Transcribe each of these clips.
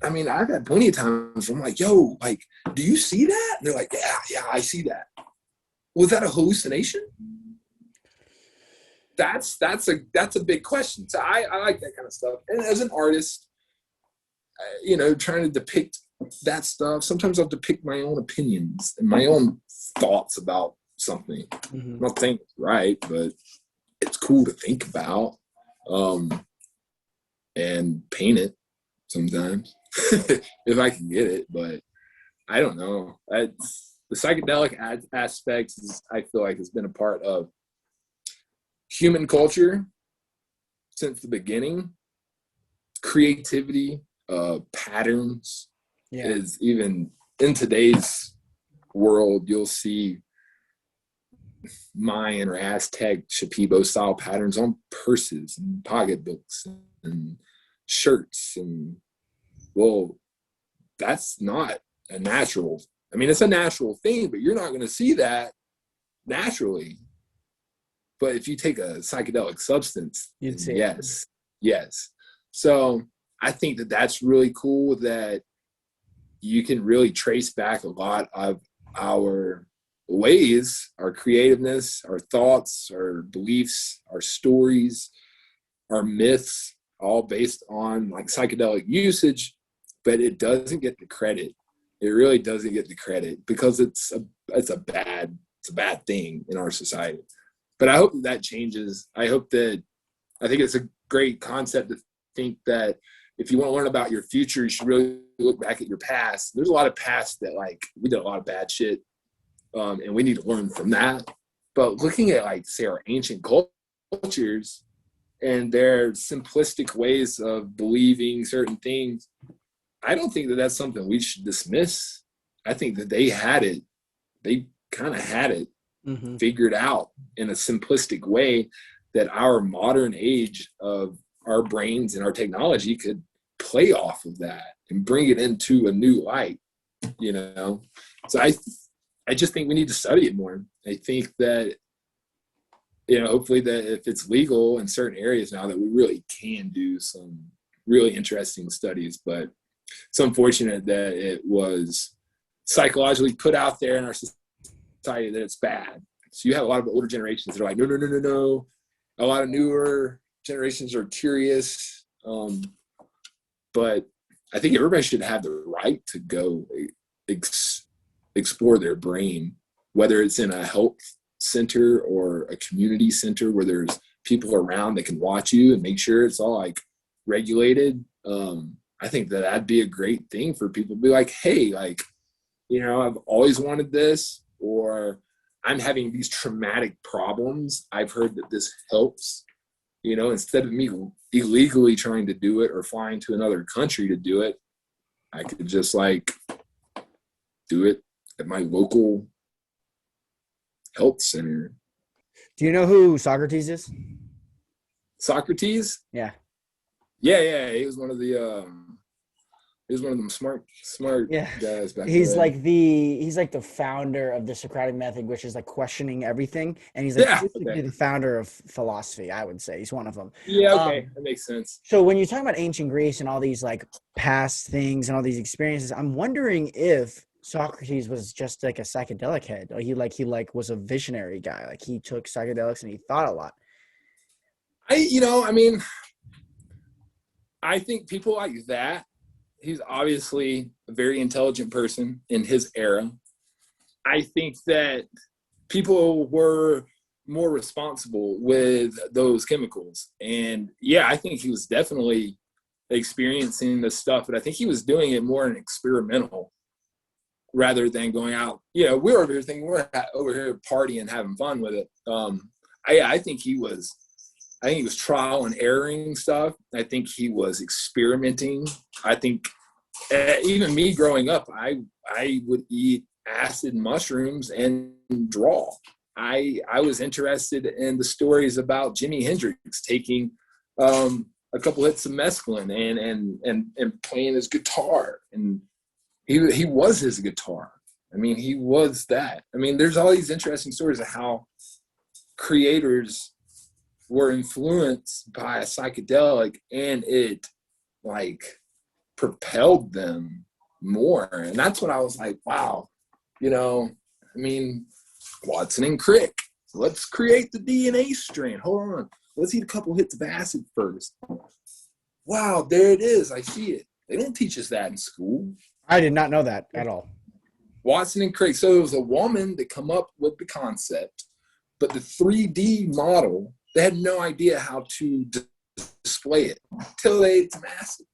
I mean, I've had plenty of times where I'm like, yo, like, do you see that? And they're like, yeah, I see that. Was that a hallucination? That's a big question. So I like that kind of stuff. And as an artist, you know, trying to depict that stuff, sometimes I'll depict my own opinions and my own thoughts about something. I'm not saying it's right, but it's cool to think about and paint it sometimes if I can get it. But I don't know. The psychedelic aspects is, I feel like, has been a part of human culture since the beginning. Creativity, patterns is, even in today's world, you'll see Mayan or Aztec Shipibo style patterns on purses and pocketbooks and shirts. And well, that's not a natural, I mean, it's a natural thing, but you're not going to see that naturally. But if you take a psychedelic substance, you'd say yes. So I think that that's really cool, that you can really trace back a lot of our ways, our creativeness, our thoughts, our beliefs, our stories, our myths, all based on like psychedelic usage. But it doesn't get the credit. It really doesn't get the credit because it's a bad thing in our society. But I hope that changes. I think it's a great concept to think that if you want to learn about your future, you should really look back at your past. There's a lot of past that, like, we did a lot of bad shit, and we need to learn from that. But looking at, like, say, our ancient cultures and their simplistic ways of believing certain things, I don't think that that's something we should dismiss. I think that they had it. They kind of had it figured out in a simplistic way that our modern age of our brains and our technology could play off of that and bring it into a new light, you know? So I just think we need to study it more. I think that, you know, hopefully that if it's legal in certain areas now, that we really can do some really interesting studies. But it's unfortunate that it was psychologically put out there in our society that it's bad. So you have a lot of older generations that are like, no. A lot of newer generations are curious. But I think everybody should have the right to go explore their brain, whether it's in a health center or a community center where there's people around that can watch you and make sure it's all like regulated. I think that that'd be a great thing for people to be like, hey, like, you know, I've always wanted this, or I'm having these traumatic problems. I've heard that this helps, you know, instead of me illegally trying to do it or flying to another country to do it, I could just like do it at my local health center. Do you know who Socrates is? Socrates? Yeah. Yeah. He was one of them smart guys back He's then. he's like the founder of the Socratic method, which is like questioning everything. And he's like the founder of philosophy, I would say. He's one of them. Yeah, okay. That makes sense. So when you're talking about ancient Greece and all these like past things and all these experiences, I'm wondering if Socrates was just like a psychedelic head. Or he was a visionary guy. Like he took psychedelics and he thought a lot. I think people like that, he's obviously a very intelligent person in his era. I think that people were more responsible with those chemicals. And yeah, I think he was definitely experiencing this stuff, but I think he was doing it more in experimental rather than going out. You know, we're over here thinking we're over here partying, having fun with it. I think he was trial and erroring stuff. I think he was experimenting. I think even me growing up, I would eat acid mushrooms and draw. I was interested in the stories about Jimi Hendrix taking a couple hits of mescaline and playing his guitar. And he was his guitar. I mean, he was that. I mean, there's all these interesting stories of how creators were influenced by a psychedelic and it like propelled them more. And that's what I was like, wow, you know, I mean, Watson and Crick, let's create the DNA strand. Hold on, let's eat a couple hits of acid first. Wow, there it is. I see it. They don't teach us that in school. I did not know that at all. Watson and Crick. So it was a woman that come up with the concept, but the 3D model, they had no idea how to display it until they ate some acid.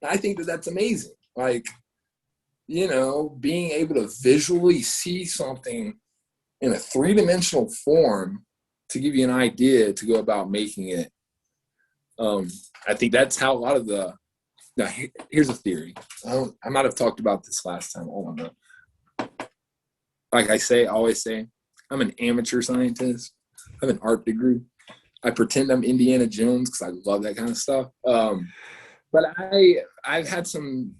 I think that that's amazing. Like, you know, being able to visually see something in a three-dimensional form to give you an idea to go about making it. I think that's how a lot of the, now here's a theory. I might have talked about this last time. I don't know. Like I always say, I'm an amateur scientist. I have an art degree. I pretend I'm Indiana Jones because I love that kind of stuff. But I've had some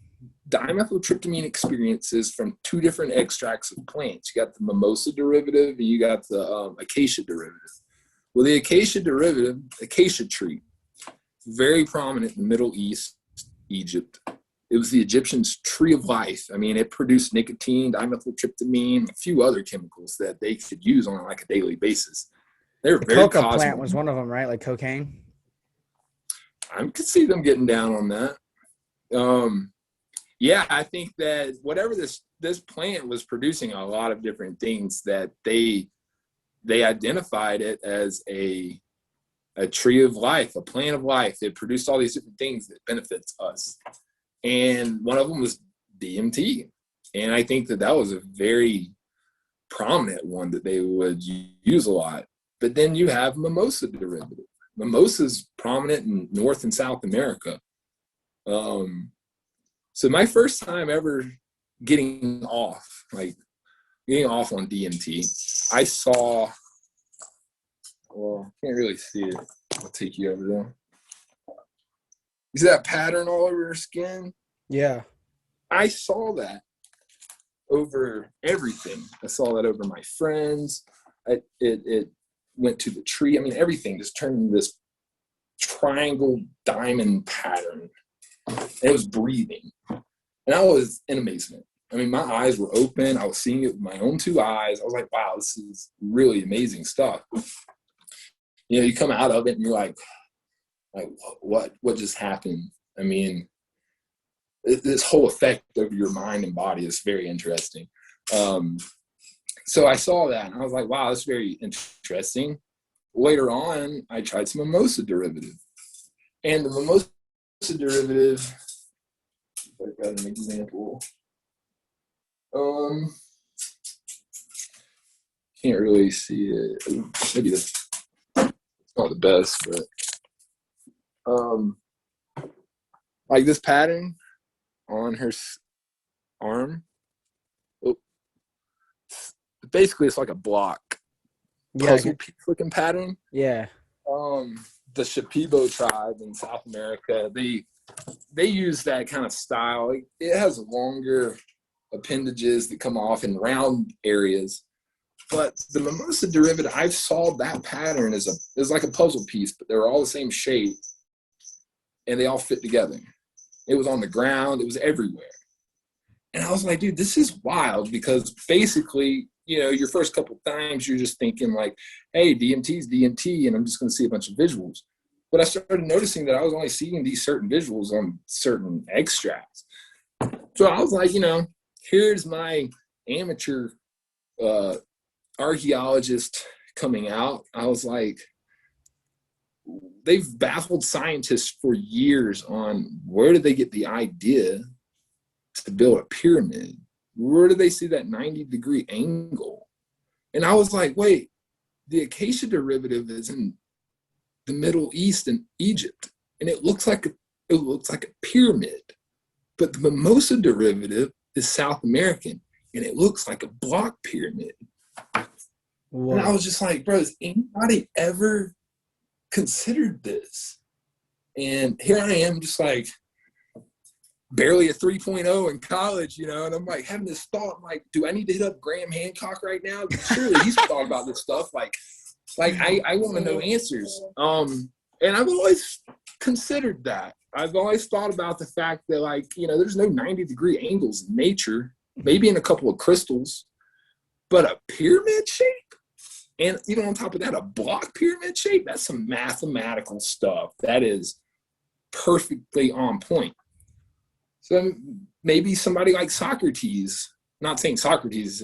dimethyltryptamine experiences from two different extracts of plants. You got the mimosa derivative and you got the acacia derivative. Well, the acacia derivative, acacia tree, very prominent in the Middle East, Egypt. It was the Egyptians' tree of life. I mean, it produced nicotine, dimethyltryptamine, a few other chemicals that they could use on like a daily basis. They were The very coca cosmic. plant was one of them, right? Like cocaine. I could see them getting down on that. Yeah, I think that whatever this plant was producing a lot of different things that they identified it as a tree of life, a plant of life. It produced all these different things that benefits us. And one of them was DMT. And I think that was a very prominent one that they would use a lot. But then you have mimosa derivative. Mimosa's prominent in North and South America. So my first time ever getting off on DMT, I saw, well, can't really see it. I'll take you over there. You see that pattern all over your skin? Yeah. I saw that over everything. I saw that over my friends. It went to the tree. I mean, everything just turned into this triangle diamond pattern. And it was breathing. And I was in amazement. I mean, my eyes were open. I was seeing it with my own two eyes. I was like, wow, this is really amazing stuff. You know, you come out of it and you're like what just happened? I mean, this whole effect over your mind and body is very interesting. So I saw that and I was like, wow, that's very interesting. Later on, I tried some mimosa derivative. And the mimosa derivative, I've got an example. Can't really see it. Maybe it's not the best, but like this pattern on her arm. Oh, basically, it's like a block puzzle piece looking pattern. Yeah. The Shipibo tribe in South America, they use that kind of style. It has longer appendages that come off in round areas. But the mimosa derivative, I saw that pattern as like a puzzle piece, but they were all the same shape and they all fit together. It was on the ground, it was everywhere. And I was like, dude, this is wild, because basically, you know, your first couple times you're just thinking like, hey, DMT is DMT, and I'm just going to see a bunch of visuals. But I started noticing that I was only seeing these certain visuals on certain extracts. So I was like, you know, here's my amateur archaeologist coming out. I was like, they've baffled scientists for years on where did they get the idea to build a pyramid? Where did they see that 90-degree angle? And I was like, wait, the acacia derivative is in the Middle East and Egypt, and it looks like a pyramid. But the mimosa derivative is South American, and it looks like a block pyramid. Whoa. And I was just like, bro, has anybody ever considered this? And here I am, just like barely a 3.0 in college, you know, and I'm like having this thought, like, do I need to hit up Graham Hancock right now? Surely he's thought about this stuff. Like I want to know answers. And I've always considered that. I've always thought about the fact that, like, there's no 90-degree angles in nature, maybe in a couple of crystals, but a pyramid shape, and even on top of that, a block pyramid shape, that's some mathematical stuff. That is perfectly on point. So maybe somebody like Socrates, not saying Socrates,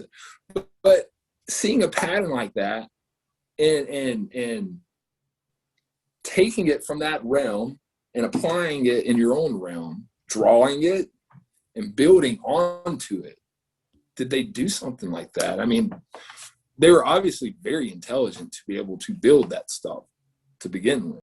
but seeing a pattern like that and taking it from that realm and applying it in your own realm, drawing it and building onto it. Did they do something like that? I mean, they were obviously very intelligent to be able to build that stuff to begin with.